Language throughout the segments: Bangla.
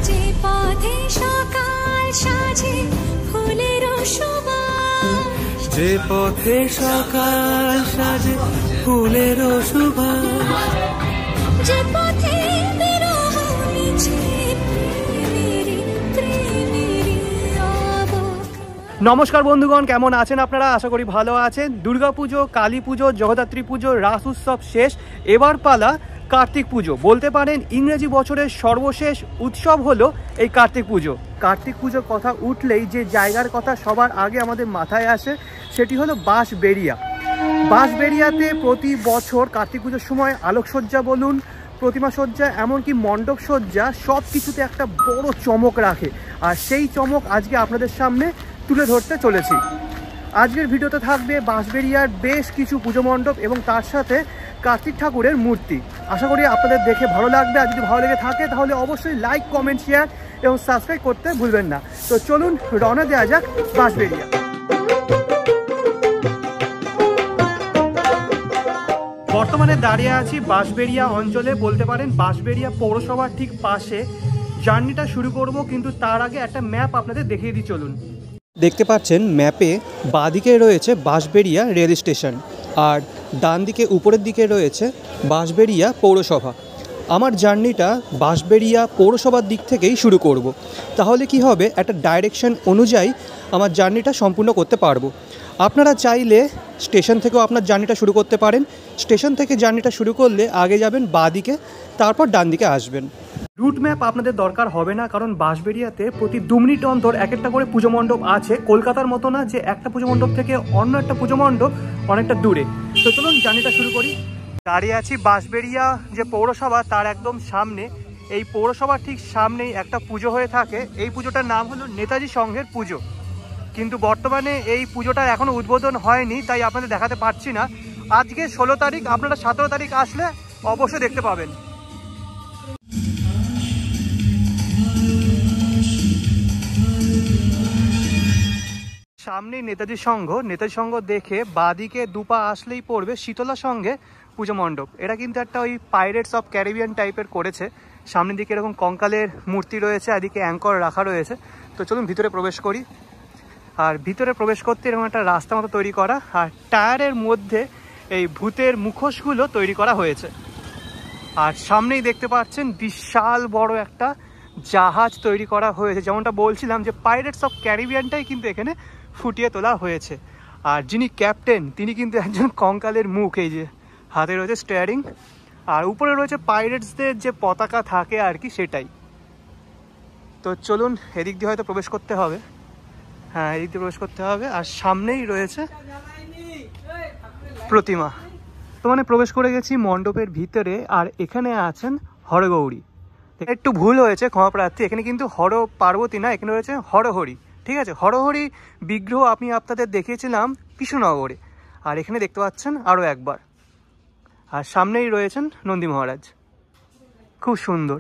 যে পথে সকাল সাজে ফুলের সুবাস, যে পথে সকাল সাজে ফুলের সুবাস, যে পথে বিরহ মিছে প্রেমেরই অবকাশ। নমস্কার বন্ধুগণ, কেমন আছেন আপনারা? আশা করি ভালো আছেন। দুর্গাপুজো, কালী পুজো, জগদ্ধাত্রী পুজো, রাস উৎসব শেষ, এবার পালা কার্তিক পুজো। বলতে পারেন ইংরেজি বছরের সর্বশেষ উৎসব হলো এই কার্তিক পুজো। কার্তিক পুজোর কথা উঠলেই যে জায়গার কথা সবার আগে আমাদের মাথায় আসে সেটি হলো বাঁশবেড়িয়া। বাঁশবেড়িয়াতে প্রতি বছর কার্তিক পুজোর সময় আলোকসজ্জা বলুন, প্রতিমা সজ্জা, এমনকি মণ্ডপ সজ্জা, সব কিছুতে একটা বড় চমক রাখে। আর সেই চমক আজকে আপনাদের সামনে তুলে ধরতে চলেছি। আজকের ভিডিওতে থাকবে বাঁশবেড়িয়ার বেশ কিছু পুজো মণ্ডপ এবং তার সাথে কার্তিক ঠাকুরের মূর্তি। আশা করি আপনাদের দেখে ভালো লাগবে। আর যদি ভালো লেগে থাকে তাহলে অবশ্যই লাইক, কমেন্ট, শেয়ার এবং সাবস্ক্রাইব করতে ভুলবেন না। তো চলুন রওনা দেওয়া যাক বাঁশবেড়িয়া। বর্তমানে দাঁড়িয়ে আছি বাঁশবেড়িয়া অঞ্চলে, বলতে পারেন বাঁশবেড়িয়া পৌরসভার ঠিক পাশে। জার্নিটা শুরু করব, কিন্তু তার আগে একটা ম্যাপ আপনাদের দেখিয়ে দিই, চলুন। দেখতে পাচ্ছেন ম্যাপে বাঁদিকে রয়েছে বাঁশবেড়িয়া রেল স্টেশন আর ডান দিকে উপরের দিকে রয়েছে বাঁশবেড়িয়া পৌরসভা। আমার জার্নিটা বাঁশবেড়িয়া পৌরসভার দিক থেকেই শুরু করব। তাহলে কি হবে, একটা ডাইরেকশন অনুযায়ী আমার জার্নিটা সম্পূর্ণ করতে পারবো। আপনারা চাইলে স্টেশন থেকেও আপনার জার্নিটা শুরু করতে পারেন। স্টেশন থেকে জার্নিটা শুরু করলে আগে যাবেন বাঁদিকে, তারপর ডান দিকে আসবেন। রুট ম্যাপ আপনাদের দরকার হবে না, কারণ বাঁশবেড়িয়াতে প্রতি 2 মিনিট অন্তর এক একটা করে পুজো মণ্ডপ আছে। কলকাতার মতো না যে একটা পুজো মণ্ডপ থেকে অন্য একটা পুজো মণ্ডপ অনেকটা দূরে। তো চলুন জার্নিটা শুরু করি। দাঁড়িয়ে আছি বাঁশবেড়িয়া যে পৌরসভা তার একদম সামনে। এই পৌরসভার ঠিক সামনেই একটা পুজো হয়ে থাকে। এই পুজোটার নাম হলো নেতাজি সংঘের পুজো, কিন্তু বর্তমানে এই পুজোটা এখনও উদ্বোধন হয়নি, তাই আপনাদের দেখাতে পারছি না। আজকে 16 তারিখ, আপনারা 17 তারিখ আসলে অবশ্যই দেখতে পাবেন। সামনেই নেতাজি সংঘ দেখে বাঁদিকে দুপা আসলেই পড়বে শীতলা সংঘে পুজো মণ্ডপ। এটা কিন্তু একটা ওই পাইরেটস অফ ক্যারিবিয়ান টাইপের করেছে। সামনের দিকে এরকম কঙ্কালের মূর্তি রয়েছে, এদিকে অ্যাঙ্কর রাখা রয়েছে। তো চলুন ভিতরে প্রবেশ করি। আর ভিতরে প্রবেশ করতে এরকম একটা রাস্তা মতো তৈরি করা, আর টায়ারের মধ্যে এই ভূতের মুখোশগুলো তৈরি করা হয়েছে। আর সামনেই দেখতে পাচ্ছেন বিশাল বড় একটা জাহাজ তৈরি করা হয়েছে। যেমনটা বলছিলাম যে পাইরেটস অফ ক্যারিবিয়ানটাই কিন্তু এখানে ফুটিয়ে তোলা হয়েছে। আর যিনি ক্যাপ্টেন তিনি কিন্তু একজন কঙ্কালের মুখ, এই যে হাতে রয়েছে স্টিয়ারিং, আর উপরে রয়েছে পাইরেটসদের যে পতাকা থাকে আর কি, সেটাই। তো চলুন এদিক দিয়ে হয়তো প্রবেশ করতে হবে। হ্যাঁ, এদিক দিয়ে প্রবেশ করতে হবে। আর সামনেই রয়েছে প্রতিমা। তো মানে প্রবেশ করে গেছি মণ্ডপের ভিতরে, আর এখানে আছেন হরগৌরী। একটু ভুল হয়েছে, ক্ষমা প্রার্থী। এখানে কিন্তু হর পার্বতী না, এখানে রয়েছে হরহরি। ঠিক আছে, হরহরি বিগ্রহ আমি আপনাদের দেখিয়েছিলাম কৃষ্ণনগরে, আর এখানে দেখতে পাচ্ছেন আরও একবার। আর সামনেই রয়েছেন নন্দী মহারাজ, খুব সুন্দর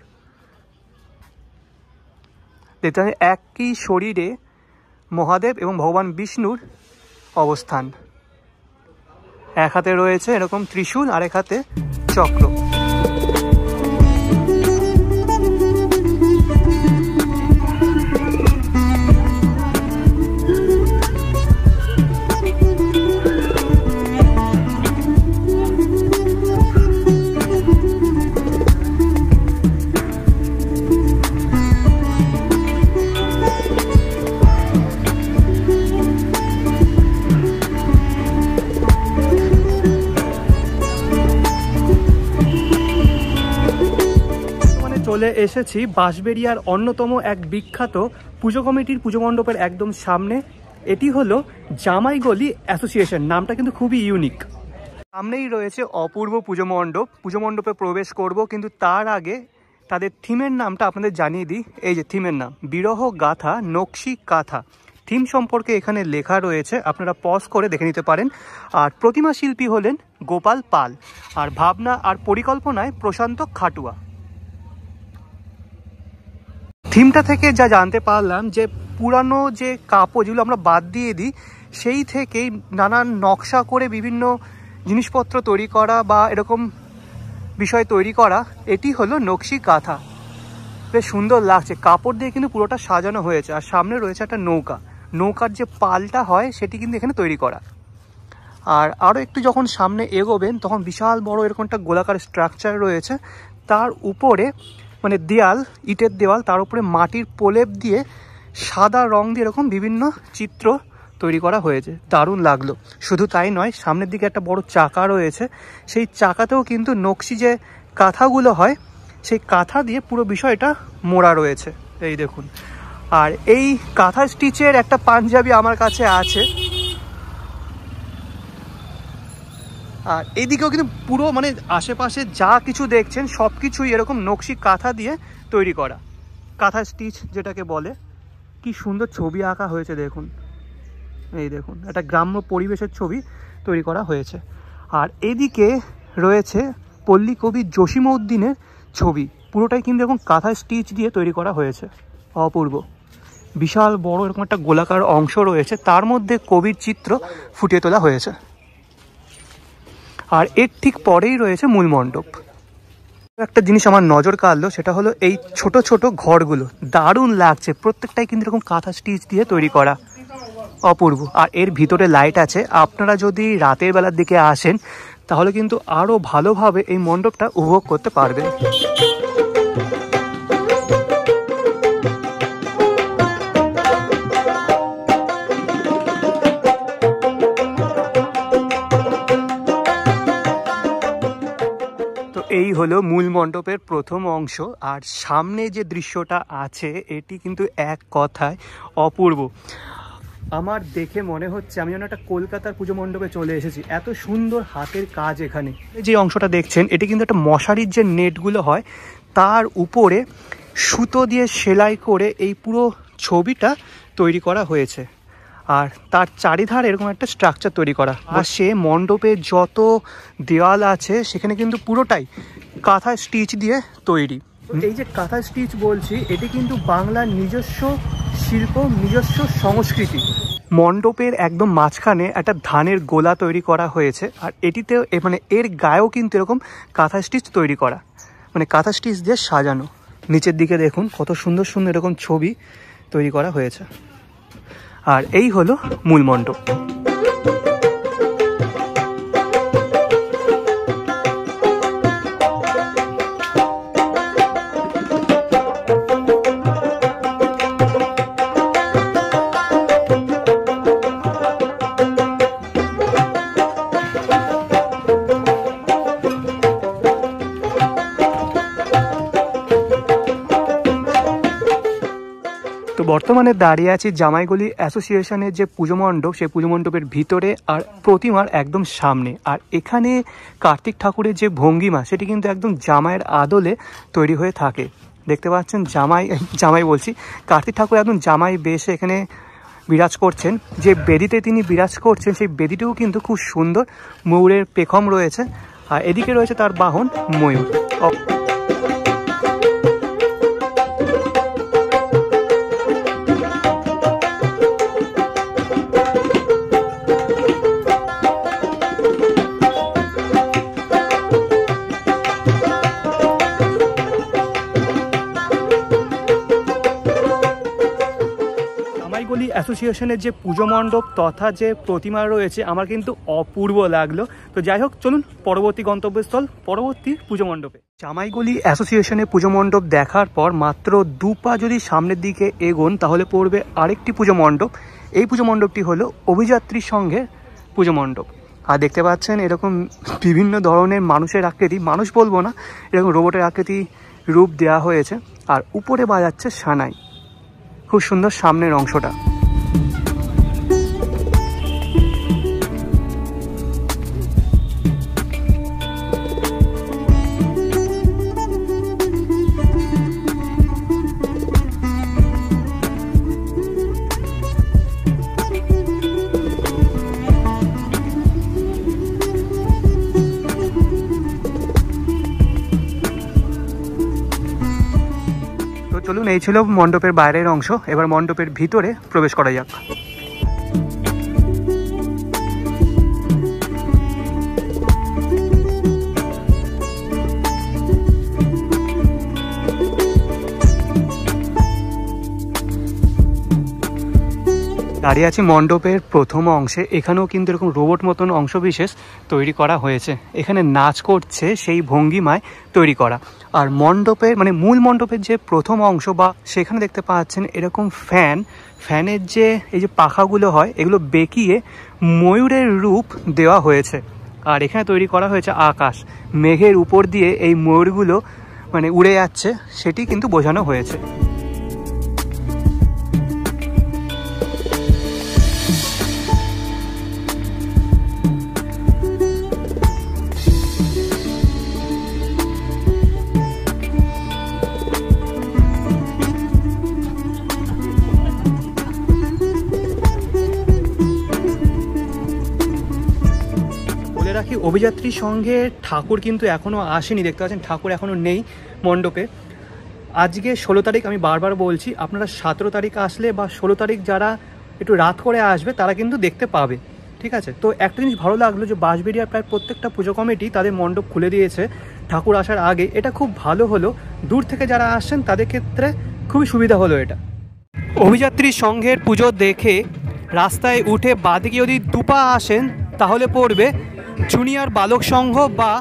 দেখতে। একই শরীরে মহাদেব এবং ভগবান বিষ্ণুর অবস্থান। এক হাতে রয়েছে এরকম ত্রিশূল, আর এক হাতে চক্র। চলে এসেছি বাঁশবেড়িয়ার অন্যতম এক বিখ্যাত পুজো কমিটির পুজো মণ্ডপের একদম সামনে। এটি হলো জামাইগলি অ্যাসোসিয়েশন। নামটা কিন্তু খুবই ইউনিক। সামনেই রয়েছে অপূর্ব পুজো মণ্ডপ। পুজো মণ্ডপে প্রবেশ করব, কিন্তু তার আগে তাদের থিমের নামটা আপনাদের জানিয়ে দিই। এই যে থিমের নাম, বিরহ গাথা নকশি কাথা। থিম সম্পর্কে এখানে লেখা রয়েছে, আপনারা পজ করে দেখে নিতে পারেন। আর প্রতিমা শিল্পী হলেন গোপাল পাল, আর ভাবনা আর পরিকল্পনায় প্রশান্ত খাটুয়া। থিমটা থেকে যা জানতে পারলাম যে পুরানো যে কাপড় যেগুলো আমরা বাদ দিয়ে দিই, সেই থেকেই নানান নকশা করে বিভিন্ন জিনিসপত্র তৈরি করা বা এরকম বিষয় তৈরি করা, এটি হলো নকশি কাঁথা। বেশ সুন্দর লাগছে, কাপড় দিয়ে কিন্তু পুরোটা সাজানো হয়েছে। আর সামনে রয়েছে একটা নৌকা, নৌকার যে পালটা হয় সেটি কিন্তু এখানে তৈরি করা। আর আরও একটু যখন সামনে এগোবেন তখন বিশাল বড় এরকম একটা গোলাকার স্ট্রাকচার রয়েছে, তার উপরে মানে দেয়াল, ইটের দেওয়াল, তার উপরে মাটির প্রলেপ দিয়ে সাদা রং দিয়ে এরকম বিভিন্ন চিত্র তৈরি করা হয়েছে, দারুণ লাগলো। শুধু তাই নয়, সামনের দিকে একটা বড় চাকা রয়েছে, সেই চাকাতেও কিন্তু নকশি যে কাঁথাগুলো হয় সেই কাঁথা দিয়ে পুরো বিষয়টা মোড়া রয়েছে, এই দেখুন। আর এই কাঁথা স্টিচের একটা পাঞ্জাবি আমার কাছে আছে। আর এইদিকেও কিন্তু পুরো মানে আশেপাশে যা কিছু দেখছেন সব কিছুই এরকম নকশি কাঁথা দিয়ে তৈরি করা, কাঁথা স্টিচ যেটাকে বলে। কি সুন্দর ছবি আঁকা হয়েছে দেখুন, এই দেখুন একটা গ্রাম্য পরিবেশের ছবি তৈরি করা হয়েছে। আর এদিকে রয়েছে পল্লী কবি জসিমউদ্দিনের ছবি, পুরোটাই কিন্তু এরকম কাঁথা স্টিচ দিয়ে তৈরি করা হয়েছে, অপূর্ব। বিশাল বড় এরকম একটা গোলাকার অংশ রয়েছে, তার মধ্যে কবির চিত্র ফুটিয়ে তোলা হয়েছে। আর এর ঠিক পরেই রয়েছে মূল মণ্ডপ। একটা জিনিস আমার নজর কাড়লো, সেটা হলো এই ছোট ছোট ঘরগুলো, দারুণ লাগছে, প্রত্যেকটাই কিন্তু এরকম কাঁথা স্টিচ দিয়ে তৈরি করা, অপূর্ব। আর এর ভিতরে লাইট আছে, আপনারা যদি রাতের বেলার দিকে আসেন তাহলে কিন্তু আরও ভালোভাবে এই মণ্ডপটা উপভোগ করতে পারবেন। এই হলো মূল মণ্ডপের প্রথম অংশ। আর সামনে যে দৃশ্যটা আছে এটি কিন্তু এক কথায় অপূর্ব। আমার দেখে মনে হচ্ছে আমি যেন একটা কলকাতার পুজো মণ্ডপে চলে এসেছি, এত সুন্দর হাতের কাজ এখানে। যে অংশটা দেখছেন এটি কিন্তু একটা মশারির যে নেটগুলো হয় তার উপরে সুতো দিয়ে সেলাই করে এই পুরো ছবিটা তৈরি করা হয়েছে। আর তার চারিধারে এরকম একটা স্ট্রাকচার তৈরি করা। আর সে মণ্ডপের যত দেওয়াল আছে সেখানে কিন্তু পুরোটাই কাঁথা স্টিচ দিয়ে তৈরি। এই যে কাঁথা স্টিচ বলছি, এটি কিন্তু বাংলার নিজস্ব শিল্প, নিজস্ব সংস্কৃতি। মণ্ডপের একদম মাঝখানে একটা ধানের গোলা তৈরি করা হয়েছে, আর এটিতেও মানে এর গায়েও কিন্তু এরকম কাঁথা স্টিচ তৈরি করা, মানে কাঁথা স্টিচ দিয়ে সাজানো। নিচের দিকে দেখুন কত সুন্দর সুন্দর এরকম ছবি তৈরি করা হয়েছে। আর এই হলো মূল মণ্ডপ। তো বর্তমানে দাঁড়িয়ে আছি জামাইগলি অ্যাসোসিয়েশনের যে পুজো মণ্ডপ, সেই পুজো মণ্ডপের ভিতরে আর প্রতিমার একদম সামনে। আর এখানে কার্তিক ঠাকুরের যে ভঙ্গিমা সেটি কিন্তু একদম জামাইয়ের আদলে তৈরি হয়ে থাকে। দেখতে পাচ্ছেন জামাই বলছি, কার্তিক ঠাকুর একদম জামাই বেশে এখানে বিরাজ করছেন। যে বেদিতে তিনি বিরাজ করছেন সেই বেদিটিও কিন্তু খুব সুন্দর, ময়ূরের পেখম রয়েছে। আর এদিকে রয়েছে তার বাহন ময়ূর। অ্যাসোসিয়েশনের যে পুজো মণ্ডপ তথা যে প্রতিমা রয়েছে আমার কিন্তু অপূর্ব লাগলো। তো যাই হোক, চলুন পরবর্তী গন্তব্যস্থল, পরবর্তী পুজো মণ্ডপে। জামাইগলি অ্যাসোসিয়েশনের পুজো মণ্ডপ দেখার পর মাত্র 2 পা যদি সামনের দিকে এগোন তাহলে পড়বে আরেকটি পুজো মণ্ডপ। এই পুজো মণ্ডপটি হলো অভিযাত্রী সংঘের পুজো মণ্ডপ। আর দেখতে পাচ্ছেন এরকম বিভিন্ন ধরনের মানুষের আকৃতি, মানুষ বলবো না, এরকম রোবটের আকৃতি রূপ দেওয়া হয়েছে। আর উপরে বাজাচ্ছে সানাই, খুব সুন্দর সামনের অংশটা। চলুন, এই ছিল মণ্ডপের বাইরের অংশ। এবার মণ্ডপের ভিতরে প্রবেশ করা যাক। দাঁড়িয়ে আছি মণ্ডপের প্রথম অংশে। এখানেও কিন্তু এরকম রোবট মতন অংশবিশেষ তৈরি করা হয়েছে, এখানে নাচ করছে সেই ভঙ্গিমায় তৈরি করা। আর মণ্ডপের মানে মূল মণ্ডপের যে প্রথম অংশ বা সেখানে দেখতে পাচ্ছেন এরকম ফ্যানের যে এই যে পাখাগুলো হয় এগুলো বেঁকিয়ে ময়ূরের রূপ দেওয়া হয়েছে। আর এখানে তৈরি করা হয়েছে আকাশ, মেঘের উপর দিয়ে এই ময়ূরগুলো মানে উড়ে যাচ্ছে সেটি কিন্তু বোঝানো হয়েছে। রাখি অভিযাত্রী সঙ্গে ঠাকুর কিন্তু এখনও আসেনি, দেখতে পাচ্ছেন ঠাকুর এখনও নেই মণ্ডপে। আজকে 16 তারিখ, আমি বারবার বলছি আপনারা 17 তারিখ আসলে বা 16 তারিখ যারা একটু রাত করে আসবে তারা কিন্তু দেখতে পাবে, ঠিক আছে। তো একটা জিনিস ভালো লাগলো যে বাঁশবেড়িয়ার প্রায় প্রত্যেকটা পুজো কমিটি তাদের মণ্ডপ খুলে দিয়েছে ঠাকুর আসার আগে, এটা খুব ভালো হলো। দূর থেকে যারা আসছেন তাদের ক্ষেত্রে খুবই সুবিধা হলো এটা। অভিযাত্রী সংঘের পুজো দেখে রাস্তায় উঠে বাদিকে যদি দুপা আসেন তাহলে পড়বে জুনিয়র বালক সংঘ বা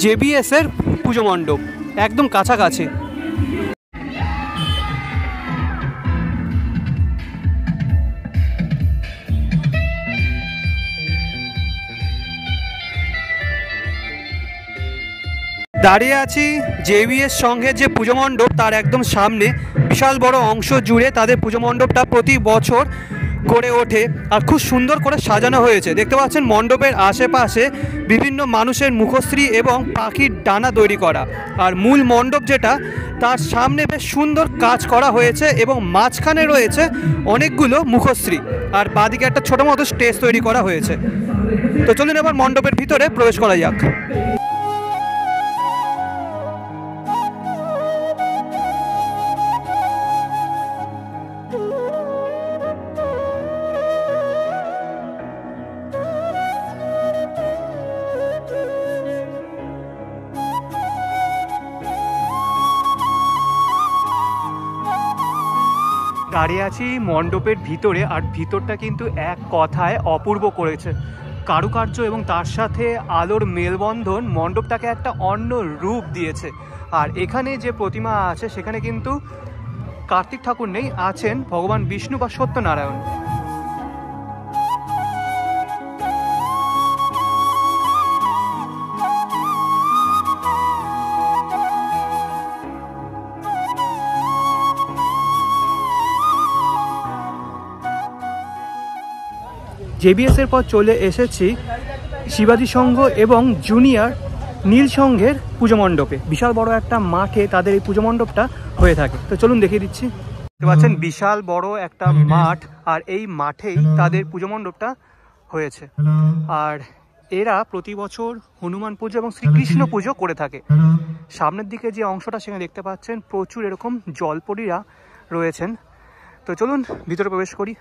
জেবিএস এর পুজো মণ্ডপ, একদম কাছাকাছি। দাঁড়িয়ে আছি জেবিএস সংঘের যে পুজো মণ্ডপ তার একদম সামনে। বিশাল বড় অংশ জুড়ে তাদের পুজো মণ্ডপটা প্রতি বছর গড়ে ওঠে আর খুব সুন্দর করে সাজানো হয়েছে। দেখতে পাচ্ছেন মণ্ডপের আশেপাশে বিভিন্ন মানুষের মুখশ্রী এবং পাখির ডানা তৈরি করা। আর মূল মণ্ডপ যেটা তার সামনে বেশ সুন্দর কাজ করা হয়েছে এবং মাঝখানে রয়েছে অনেকগুলো মুখশ্রী, আর বাদিকে একটা ছোটো মতো স্টেজ তৈরি করা হয়েছে। তো চলুন এবার মণ্ডপের ভিতরে প্রবেশ করা যাক। দাঁড়িয়ে আছি মণ্ডপের ভিতরে, আর ভিতরটা কিন্তু এক কথায় অপূর্ব করেছে। কারুকার্য এবং তার সাথে আলোর মেলবন্ধন মণ্ডপটাকে একটা অন্য রূপ দিয়েছে। আর এখানে যে প্রতিমা আছে সেখানে কিন্তু কার্তিক ঠাকুর নেই, আছেন ভগবান বিষ্ণু বা সত্যনারায়ণ। জেবিএস এর পর চলে এসেছি শিবাজি সংঘ এবং জুনিয়র নীল সংঘের পুজো মণ্ডপে। বিশাল বড় একটা মাঠে তাদের এই পুজো মণ্ডপটা হয়ে থাকে। তো চলুন দেখিয়ে দিচ্ছি। দেখতে পাচ্ছেন বিশাল বড় একটা মাঠ, আর এই মাঠেই তাদের পুজো মণ্ডপটা হয়েছে। আর এরা প্রতি বছর হনুমান পুজো এবং শ্রীকৃষ্ণ পুজো করে থাকে। সামনের দিকে যে অংশটা সেখানে দেখতে পাচ্ছেন প্রচুর এরকম জলপরীরা রয়েছেন। তো চলুন ভিতরে প্রবেশ করি।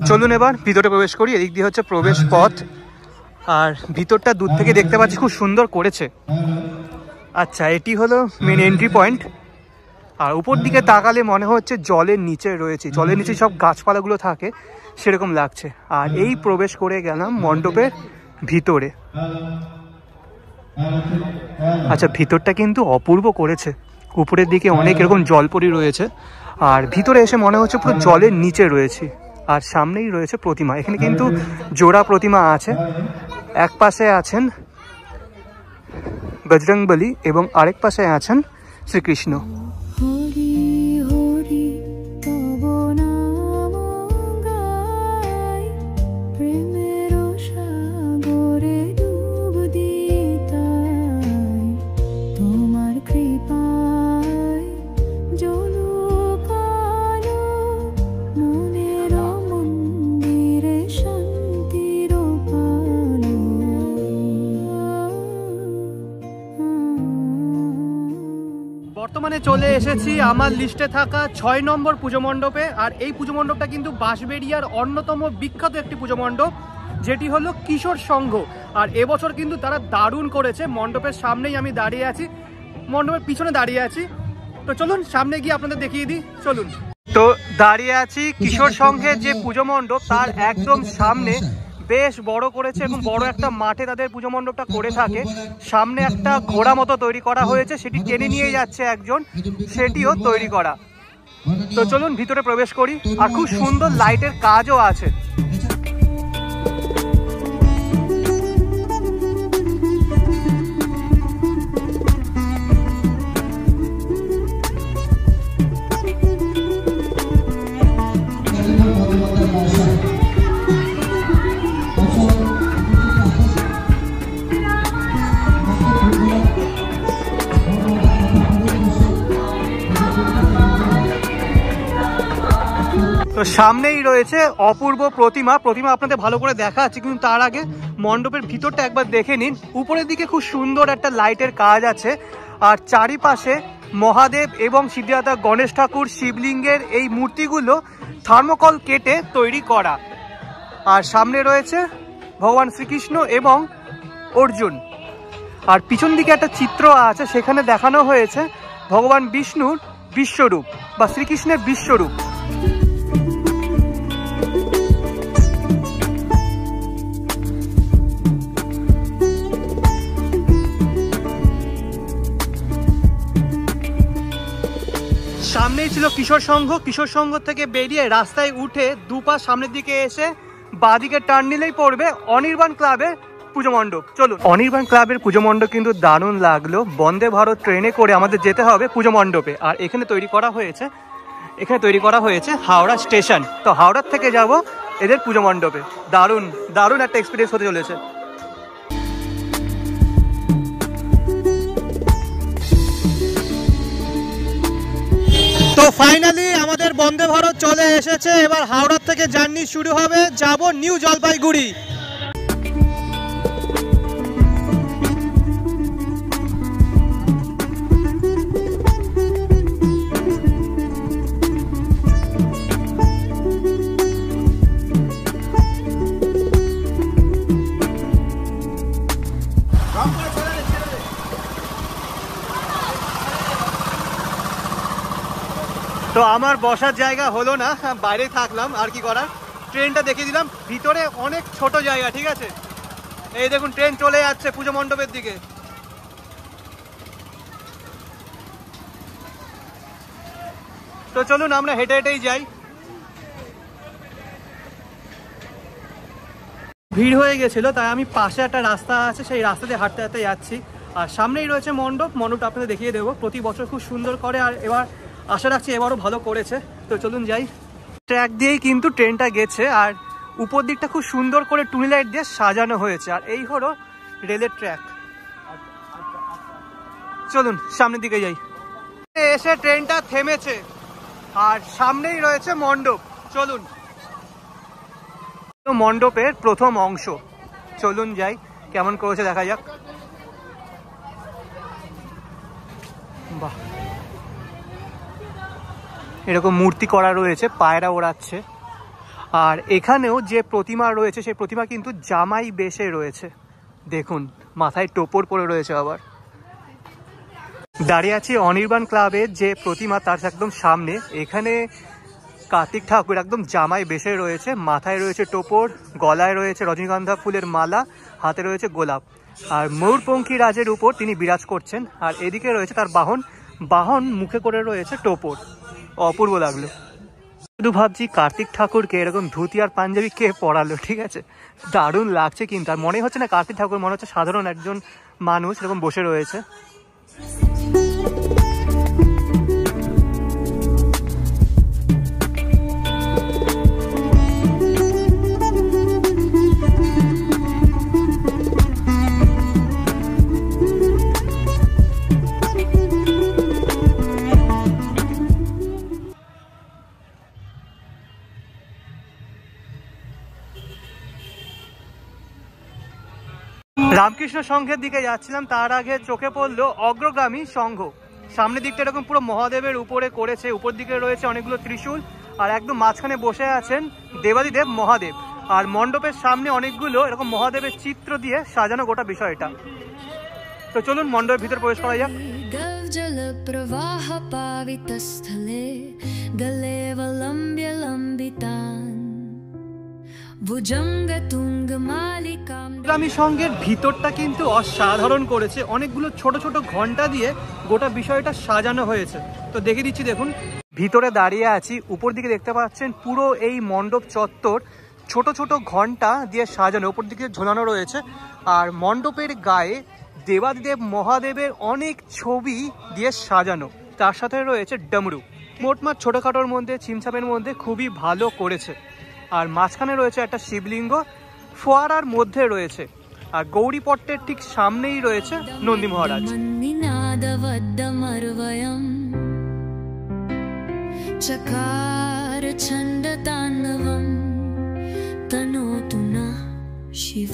চলুন এবার ভিতরে প্রবেশ করি। এদিক দিয়ে হচ্ছে প্রবেশ পথ, আর ভিতরটা দূর থেকে দেখতে পাচ্ছি খুব সুন্দর করেছে। আচ্ছা, এটি হলো মেন এন্ট্রি পয়েন্ট। আর উপর দিকে তাকালে মনে হচ্ছে জলের নিচে রয়েছে, জলের নিচে সব গাছপালাগুলো থাকে সেরকম লাগছে। আর এই প্রবেশ করে গেলাম মণ্ডপের ভিতরে। আচ্ছা, ভিতরটা কিন্তু অপূর্ব করেছে। উপরের দিকে অনেক এরকম জলপরি রয়েছে, আর ভিতরে এসে মনে হচ্ছে পুরো জলের নিচে রয়েছে। আর সামনেই রয়েছে প্রতিমা। এখানে কিন্তু জোড়া প্রতিমা আছে, এক পাশে আছেন বজরংবলী এবং আরেক পাশে আছেন শ্রীকৃষ্ণ। বর্তমানে চলে এসেছি আমার লিস্টে থাকা 6 নম্বর পুজো মণ্ডপে। আর এই পুজো মণ্ডপটা কিন্তু বাঁশবেড়িয়ার অন্যতম বিখ্যাত একটি পুজো মণ্ডপ, যেটি হলো কিশোর সংঘ। আর এবছর কিন্তু তারা দারুণ করেছে। মণ্ডপের সামনেই আমি দাঁড়িয়ে আছি, মণ্ডপের পিছনে দাঁড়িয়ে আছি। তো চলুন সামনে গিয়ে আপনাদের দেখিয়ে দিই, চলুন। তো দাঁড়িয়ে আছি কিশোর সংঘের যে পুজো মণ্ডপ তার একদম সামনে। বেশ বড় করেছে এবং বড় একটা মাঠে তাদের পুজো মণ্ডপটা করে থাকে। সামনে একটা ঘোড়া মতো তৈরি করা হয়েছে, সেটি টেনে নিয়ে যাচ্ছে একজন, সেটিও তৈরি করা। তো চলুন ভিতরে প্রবেশ করি। আর খুব সুন্দর লাইটের কাজও আছে। তো সামনেই রয়েছে অপূর্ব প্রতিমা আপনাদের ভালো করে দেখাচ্ছি, কিন্তু তার আগে মণ্ডপের ভিতরটা একবার দেখে নিন। উপরের দিকে খুব সুন্দর একটা লাইটের কাজ আছে। আর চারিপাশে মহাদেব এবং সিদ্ধিদাতা গণেশ ঠাকুর শিবলিঙ্গের এই মূর্তিগুলো থার্মোকল কেটে তৈরি করা। আর সামনে রয়েছে ভগবান শ্রীকৃষ্ণ এবং অর্জুন। আর পিছন দিকে একটা চিত্র আছে, সেখানে দেখানো হয়েছে ভগবান বিষ্ণুর বিশ্বরূপ বা শ্রীকৃষ্ণের বিশ্বরূপ। সামনেই ছিল কিশোর সংঘ থেকে বেরিয়ে রাস্তায় উঠে দুপা সামনের দিকে এসে বাঁদিকে টার্ন নিলেই পড়বে অনির্বাণ ক্লাবের পুজো মণ্ডপ। চলুন, অনির্বাণ ক্লাবের পুজো মণ্ডপ কিন্তু দারুণ লাগলো। বন্দে ভারত ট্রেনে করে আমাদের যেতে হবে পুজো মণ্ডপে। আর এখানে তৈরি করা হয়েছে হাওড়া স্টেশন। তো হাওড়ার থেকে যাব এদের পুজো মণ্ডপে। দারুণ একটা এক্সপিরিয়েন্স হতে চলেছে। তো ফাইনালি আমাদের বন্দে ভারত চলে এসেছে। এবার হাওড়া থেকে জার্নি শুরু হবে, যাব নিউ জলপাইগুড়ি। তো আমার বসার জায়গা হলো না, বাইরে থাকলাম, আর কি করার। ট্রেনটা দেখিয়ে দিলাম, ভিতরে অনেক ছোট জায়গা, ঠিক আছে। এই দেখুন ট্রেন চলে যাচ্ছে পুজো মণ্ডপের দিকে। তো চলুন আমরা হেঁটে হেঁটেই যাই। ভিড় হয়ে গেছিল, তাই আমি পাশে একটা রাস্তা আছে, সেই রাস্তা দিয়ে হাঁটতে হাঁটতে যাচ্ছি। আর সামনেই রয়েছে মণ্ডপটা আপনাদের দেখিয়ে দেবো। প্রতি বছর খুব সুন্দর করে, আর এবার আশা রাখছি এবারও ভালো করেছে। তো চলুন যাই। ট্র্যাক দিয়েই কিন্তু ট্রেনটা গেছে, আর উপর দিকটা খুব সুন্দর করে টুনি লাইট দিয়ে সাজানো হয়েছে। আর এই হলো রেলের ট্র্যাক। চলুন সামনের দিকে যাই। এসে ট্রেনটা থেমেছে, আর সামনেই রয়েছে মণ্ডপ। চলুন, মণ্ডপের প্রথম অংশ। চলুন যাই, কেমন করেছে দেখা যাক। বাহ, এরকম মূর্তি করা রয়েছে, পায়রা ওড়াচ্ছে। আর এখানেও যে প্রতিমা রয়েছে সেই প্রতিমা কিন্তু জামাই বেশে রয়েছে। দেখুন মাথায় টোপর পরে রয়েছে। আবার দাঁড়িয়ে আছি অনির্বাণ ক্লাবের যে প্রতিমা তার একদম সামনে। এখানে কার্তিক ঠাকুর একদম জামাই বেশে রয়েছে, মাথায় রয়েছে টোপর, গলায় রয়েছে রজনীগন্ধা ফুলের মালা, হাতে রয়েছে গোলাপ। আর ময়ূরপঙ্খী রাজের উপর তিনি বিরাজ করছেন। আর এদিকে রয়েছে তার বাহন মুখে করে রয়েছে টোপর। অপূর্ব লাগলো। শুধু ভাবছি কার্তিক ঠাকুরকে এরকম ধুতি আর পাঞ্জাবি কে পরালো, ঠিক আছে। দারুণ লাগছে কিন্তু। আর মনে হচ্ছে না কার্তিক ঠাকুর, মনে হচ্ছে সাধারণ একজন মানুষ এরকম বসে রয়েছে। রামকৃষ্ণ সংঘের দিকে যাচ্ছিলাম, তার আগে চোখে পড়লো অগ্রগামী সংঘ। সামনের দিকটা এরকম পুরো মহাদেবের উপরে করেছে, উপর দিকে রয়েছে অনেকগুলো ত্রিশূল, আর একদম মাঝখানে বসে আছেন দেবাদিদেব মহাদেব। আর মণ্ডপের সামনে অনেকগুলো এরকম মহাদেবের চিত্র দিয়ে সাজানো গোটা বিষয়টা। তো চলুন মণ্ডপের ভিতর প্রবেশ করা যাক। जल प्रवाह पावित स्थले गले वलंब्य लंबितान भुजंग तुंग मालिकाम। ইসলামী সংঘের ভিতরটা কিন্তু অসাধারণ করেছে, অনেকগুলো ছোট ছোট ঘন্টা দিয়ে গোটা বিষয়টা সাজানো হয়েছে। তো দেখে দিচ্ছি, দেখুন ভিতরে দাঁড়িয়ে আছি, উপর দিকে দেখতে পাচ্ছেন পুরো এই মণ্ডপ চত্বর ছোট ছোট ঘন্টা দিয়ে সাজানো, উপর দিকে ঝোলানো রয়েছে। আর মণ্ডপের গায়ে দেবাদিদেব মহাদেবের অনেক ছবি দিয়ে সাজানো, তার সাথে রয়েছে ডমরু। মোটমাট ছোটোখাটোর মধ্যে ছিমছামের মধ্যে খুবই ভালো করেছে। আর মাঝখানে রয়েছে একটা শিবলিঙ্গ, ফোয়ারার মধ্যে রয়েছে। আর গৌরীপট্টের ঠিক সামনেই রয়েছে নন্দী মহারাজ। চকার ছন্দ তাণ্ডবম তনোতু না শিব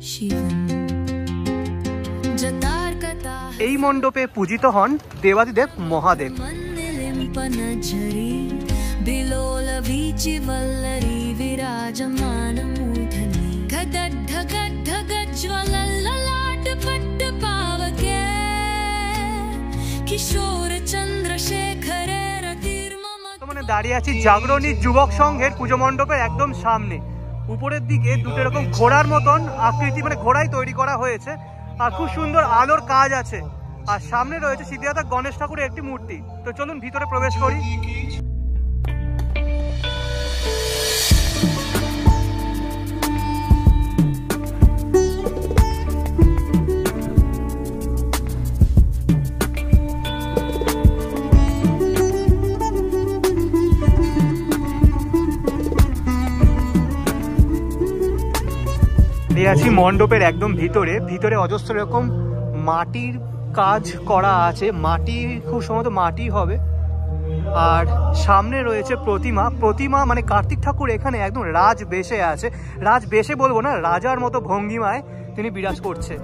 শিবম। এই মণ্ডপে পূজিত হন দেবাদিদেব মহাদেব। মানে দাঁড়িয়ে আছি জাগরণী যুবক সংঘের পুজো মণ্ডপের একদম সামনে। উপরের দিকে দুটো এরকম ঘোড়ার মতন আকৃতি, মানে ঘোড়াই তৈরি করা হয়েছে, আর খুব সুন্দর আলোর কাজ আছে। আর সামনে রয়েছে সিদ্ধিদাতা গণেশ ঠাকুরের একটি মূর্তি। তো চলুন ভিতরে প্রবেশ করি। আছি মণ্ডপের একদম ভিতরে। ভিতরে অজস্র এরকম মাটির কাজ করা আছে, মাটি খুব সম্ভবত মাটি হবে। আর সামনে রয়েছে প্রতিমা। প্রতিমা মানে কার্তিক ঠাকুর এখানে একদম রাজ বেশে আছে, রাজ বেশে বলবো না, রাজার মতো ভঙ্গিমায় তিনি বিরাজ করছে।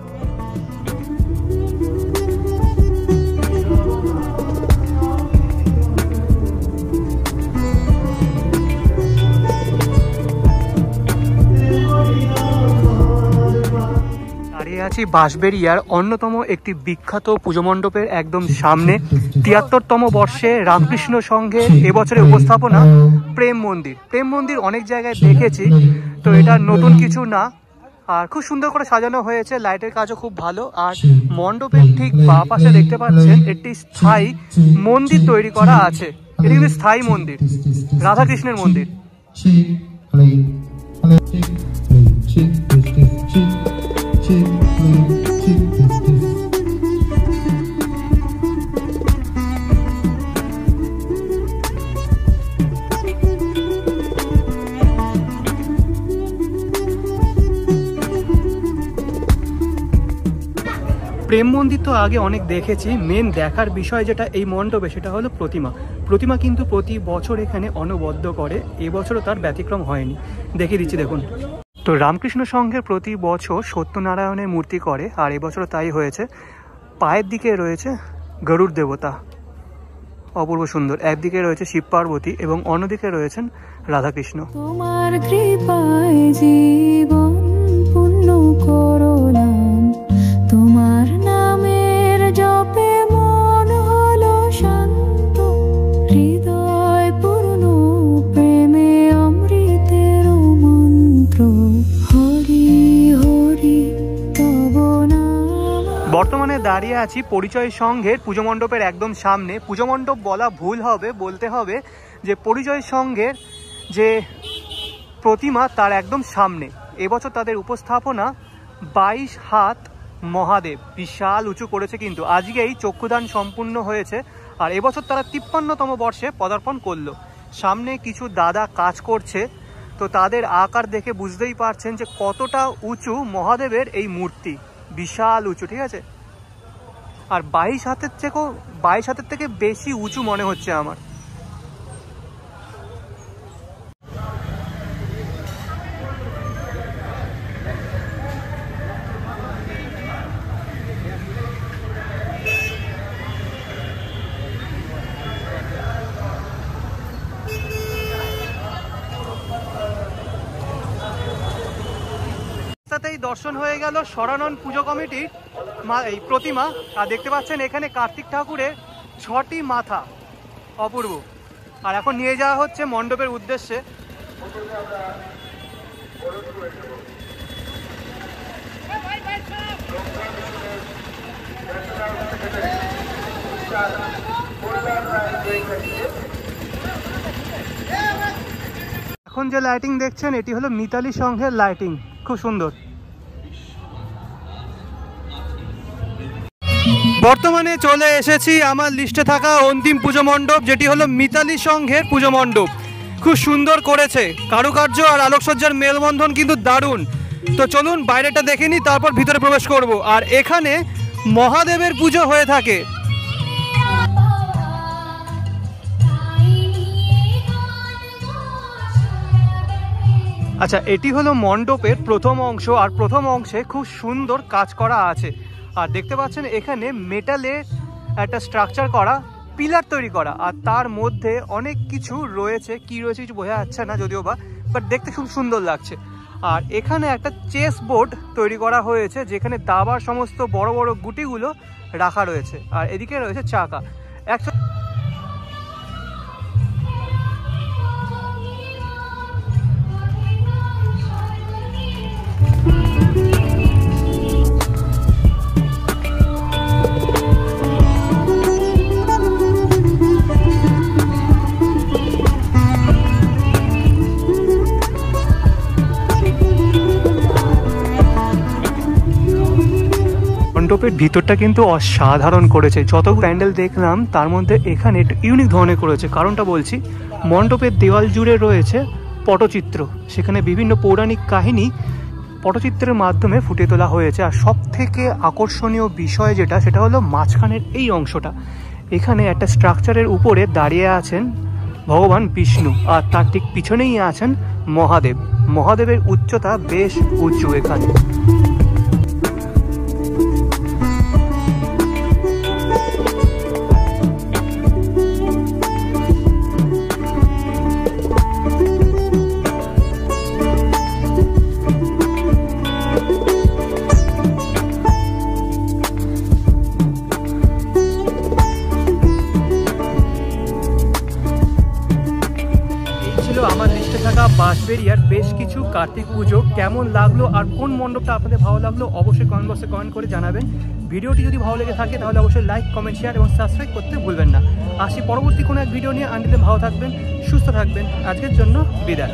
আছি বাঁশবেড়িয়ার অন্যতম একটি বিখ্যাত পুজো মণ্ডপের একদম সামনে। ৭৩তম বর্ষে রামকৃষ্ণ সংঘের এবছরের উপস্থাপনা প্রেম মন্দির। প্রেম মন্দির অনেক জায়গায় দেখেছি, তো এটা নতুন কিছু না। আর খুব সুন্দর করে সাজানো হয়েছে, লাইটের কাজও খুব ভালো। আর মণ্ডপের ঠিক বাঁ পাশে দেখতে পাচ্ছেন একটি স্থায়ী মন্দির তৈরি করা আছে। এটি কিন্তু স্থায়ী মন্দির, রাধাকৃষ্ণের মন্দির। প্রেম মন্দির তো আগে অনেক দেখেছি, মেন দেখার বিষয় যেটা এই মণ্ডপে সেটা হলো প্রতিমা। প্রতিমা কিন্তু প্রতি বছর এখানে অনবদ্য করে, এবছরও তার ব্যতিক্রম হয়নি। দেখিয়ে দিচ্ছি দেখুন। তো রামকৃষ্ণ সংঘের প্রতি বছর সত্যনারায়ণের মূর্তি করে, আর এবছরও তাই হয়েছে। পায়ের দিকে রয়েছে গরুড় দেবতা, অপূর্ব সুন্দর। একদিকে রয়েছে শিব পার্বতী এবং অন্যদিকে রয়েছেন রাধাকৃষ্ণ। তোমার কৃপায় জীবন পূর্ণ করলাম, তোমার নামের জপে মন হলো শান্ত, হৃদয় পূর্ণ প্রেমে অমৃতের মন্ত্র, হরি হরি তব নাম। বর্তমানে দাঁড়িয়ে আছি পরিচয় সংঘের পুজো মণ্ডপের একদম সামনে। পুজো মণ্ডপ বলা ভুল হবে, বলতে হবে যে পরিচয় সংঘের যে প্রতিমা তার একদম সামনে। এবছর তাদের উপস্থাপনা 22 হাত মহাদেব, বিশাল উঁচু করেছে। কিন্তু আজকেই চক্ষুদান সম্পূর্ণ হয়েছে, আর এবছর তারা 53তম বর্ষে পদার্পণ করলো। সামনে কিছু দাদা কাজ করছে, তো তাদের আকার দেখে বুঝতেই পারছেন যে কতটা উঁচু মহাদেবের এই মূর্তি, বিশাল উঁচু, ঠিক আছে। আর 22 হাতের থেকে বেশি উঁচু মনে হচ্ছে আমার। তাড়াতাড়ি দর্শন হয়ে গেল সরানন পুজো কমিটির এই প্রতিমা। আর দেখতে পাচ্ছেন এখানে কার্তিক ঠাকুরের 6টি মাথা, অপূর্ব। আর এখন নিয়ে যাওয়া হচ্ছে মণ্ডপের উদ্দেশ্যে। এখন যে লাইটিং দেখছেন এটি হলো মিতালি সংঘের লাইটিং, খুব সুন্দর। বর্তমানে চলে এসেছি আমার লিস্টে থাকা অন্তিম পুজো মণ্ডপ, যেটি হলো মিতালি সংঘের পুজো মণ্ডপ। খুব সুন্দর করেছে, কারুকার্য আর আলোকসজ্জার মেলবন্ধন কিন্তু দারুণ। তো চলুন বাইরেটা দেখে নিই, তারপর ভিতরে প্রবেশ করব। আর এখানে মহাদেবের পুজো হয়ে থাকে। আচ্ছা, এটি হলো মণ্ডপের প্রথম অংশ। আর প্রথম অংশে খুব সুন্দর কাজ করা আছে। আর দেখতে পাচ্ছেন এখানে মেটালের একটা স্ট্রাকচার করা, পিলার তৈরি করা, আর তার মধ্যে অনেক কিছু রয়েছে। কি রয়েছে কিছু বোঝা যাচ্ছে না যদিও বা, বাট দেখতে খুব সুন্দর লাগছে। আর এখানে একটা চেস বোর্ড তৈরি করা হয়েছে, যেখানে দাবার সমস্ত বড় বড় গুটিগুলো রাখা রয়েছে। আর এদিকে রয়েছে চাকা। মণ্ডপের ভিতরটা কিন্তু অসাধারণ করেছে। যত প্যান্ডেল দেখলাম তার মধ্যে এখানে একটু ইউনিক ধরনের করেছে। কারণটা বলছি, মণ্ডপের দেওয়াল জুড়ে রয়েছে পটচিত্র, সেখানে বিভিন্ন পৌরাণিক কাহিনী পটচিত্রের মাধ্যমে ফুটিয়ে তোলা হয়েছে। আর সব থেকে আকর্ষণীয় বিষয় যেটা, সেটা হলো মাঝখানের এই অংশটা। এখানে একটা স্ট্রাকচারের উপরে দাঁড়িয়ে আছেন ভগবান বিষ্ণু, আর তার ঠিক পিছনেই আছেন মহাদেব। মহাদেবের উচ্চতা বেশ উঁচু এখানে। আমার লিস্টে থাকা বাঁশবেড়িয়ার বেশ কিছু কার্তিক পুজো কেমন লাগলো আর কোন মণ্ডপটা আপনাদের ভালো লাগলো অবশ্যই কমেন্ট বক্সে কমেন্ট করে জানাবেন। ভিডিওটি যদি ভালো লেগে থাকে তাহলে অবশ্যই লাইক, কমেন্ট, শেয়ার এবং সাবস্ক্রাইব করতে ভুলবেন না। আসি পরবর্তী কোনো এক ভিডিও নিয়ে। আনটিল দেন ভালো থাকবেন, সুস্থ থাকবেন। আজকের জন্য বিদায়।